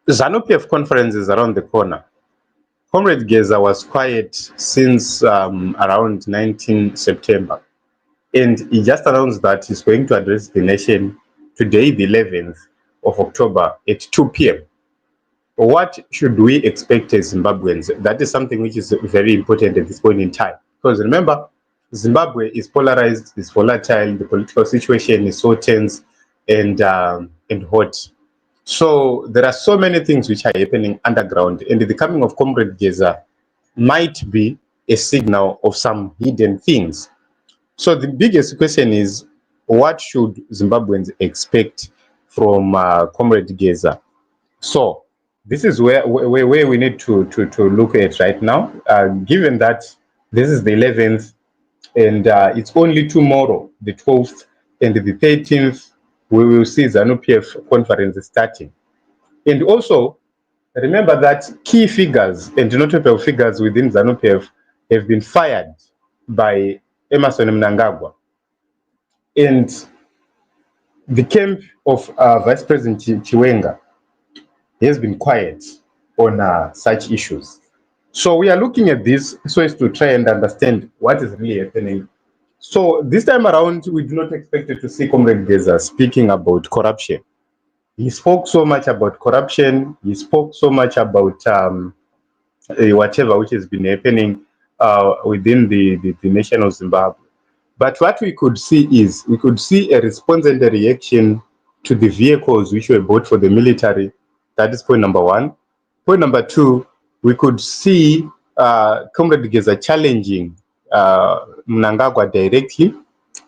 ZANU-PF conference is around the corner. Comrade Geza was quiet since around 19 September. And he just announced that he's going to address the nation today, the 11th of October at 2 p.m. What should we expect as Zimbabweans? That is something which is very important at this point in time. Because remember, Zimbabwe is polarized, is volatile, the political situation is so tense and hot. So there are so many things which are happening underground, and the coming of Comrade Geza might be a signal of some hidden things. So the biggest question is, what should Zimbabweans expect from Comrade Geza? So this is where we need to look at right now, given that this is the 11th and it's only tomorrow, the 12th and the 13th, we will see ZANU-PF conference starting. And also, remember that key figures and notable figures within ZANU-PF have been fired by Emmerson Mnangagwa. And the camp of Vice President Chiwenga has been quiet on such issues. So we are looking at this so as to try and understand what is really happening. So this time around, we do not expect to see Comrade Geza speaking about corruption. He spoke so much about corruption. He spoke so much about whatever which has been happening within the nation of Zimbabwe. But what we could see is, we could see a response and a reaction to the vehicles which were bought for the military. That is point number one. Point number two, we could see Comrade Geza challenging Mnangagwa directly,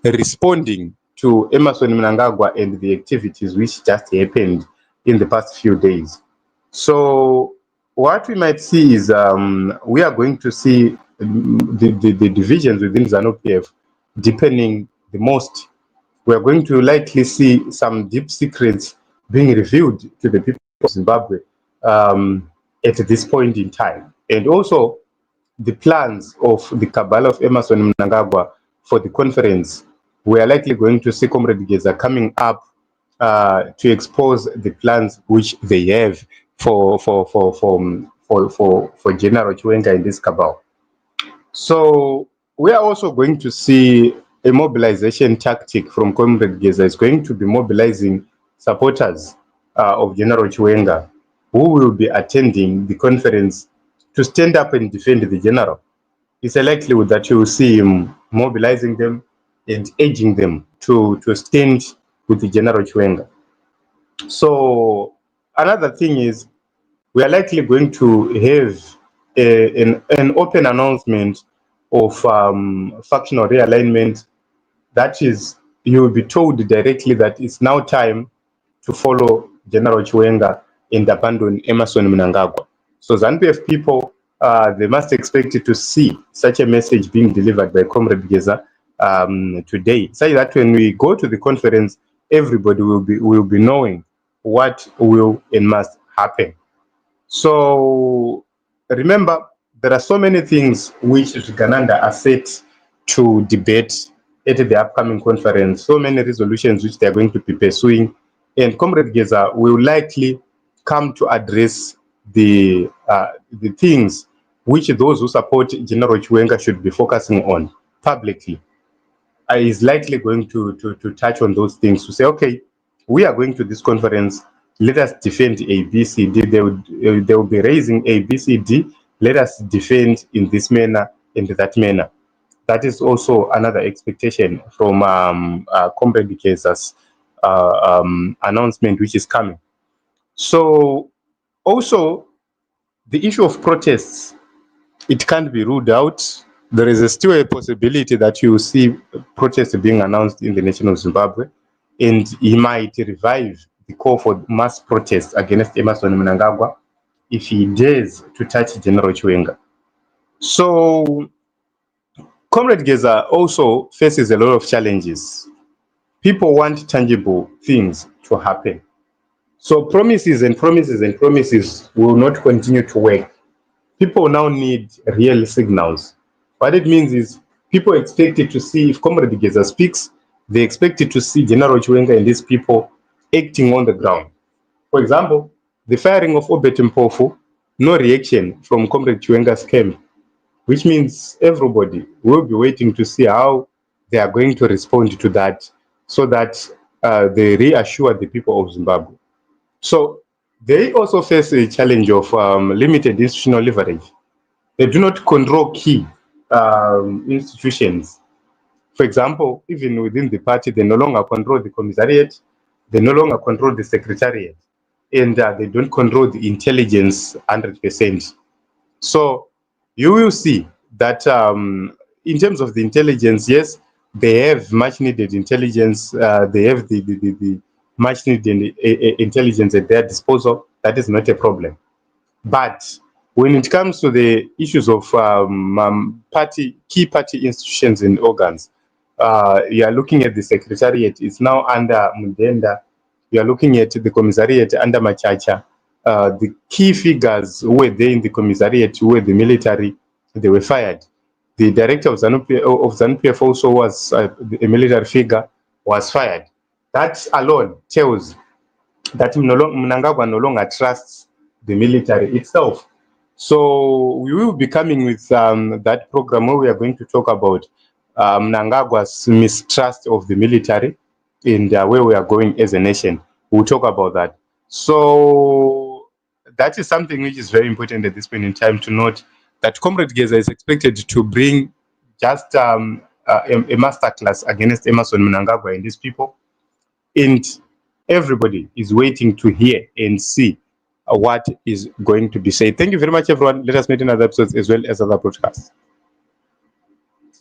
responding to Emmerson Mnangagwa and the activities which just happened in the past few days. So what we might see is we are going to see the divisions within ZANU-PF deepening the most. We are going to likely see some deep secrets being revealed to the people of Zimbabwe at this point in time. And also the plans of the cabal of Emmerson Mnangagwa for the conference, we are likely going to see Comrade Geza coming up to expose the plans which they have for General Chiwenga in this cabal. So we are also going to see a mobilization tactic from Comrade Geza. Is going to be mobilizing supporters of General Chiwenga, who will be attending the conference to stand up and defend the general. It's a likelihood that you will see him mobilizing them and urging them to stand with the General Chiwenga. So another thing is, we are likely going to have an open announcement of factional realignment. That is, you will be told directly that it's now time to follow General Chiwenga and abandon Emmerson Mnangagwa. So ZANU-PF people, they must expect to see such a message being delivered by Comrade Geza today, so that when we go to the conference, everybody will be knowing what will and must happen. So remember, there are so many things which ZVIGANANDA are set to debate at the upcoming conference, so many resolutions which they are going to be pursuing, and Comrade Geza will likely come to address the things which those who support General Chiwenga should be focusing on publicly. Is likely going to touch on those things, to say, okay, we are going to this conference, let us defend A, B, C, D. They will be raising A, B, C, D. Let us defend in this manner and that manner. That is also another expectation from Comrade Geza's announcement, which is coming. So also the issue of protests, it can't be ruled out. There is still a possibility that you will see protests being announced in the nation of Zimbabwe, and he might revive the call for mass protests against Emmerson Mnangagwa if he dares to touch General Chiwenga. So Comrade Geza also faces a lot of challenges. People want tangible things to happen. So promises and promises and promises will not continue to work. People now need real signals. What it means is, people expected to see, if Comrade Geza speaks, they expected to see General Chiwenga and these people acting on the ground. For example, the firing of Obet Mpofu, no reaction from Comrade Chiwenga's camp, which means everybody will be waiting to see how they are going to respond to that, so that they reassure the people of Zimbabwe. So they also face a challenge of limited institutional leverage. They do not control key institutions. For example, even within the party, they no longer control the commissariat, they no longer control the secretariat, and they don't control the intelligence 100%. So you will see that in terms of the intelligence, yes, they have much needed intelligence. They have the much needed intelligence at their disposal. That is not a problem. But when it comes to the issues of key party institutions and organs, you are looking at the secretariat. It's now under Mudenda. You are looking at the commissariat under Machacha. The key figures who were there in the commissariat, who were the military, they were fired. The director of ZANU-PF also was a military figure, was fired. That alone tells that Mnangagwa no longer trusts the military itself. So we will be coming with that program where we are going to talk about Mnangagwa's mistrust of the military and where we are going as a nation. We'll talk about that. So that is something which is very important at this point in time to note, that Comrade Geza is expected to bring just a masterclass against Emerson Mnangagwa and these people. And everybody is waiting to hear and see what is going to be said. Thank you very much, everyone. Let us meet in other episodes as well as other broadcasts.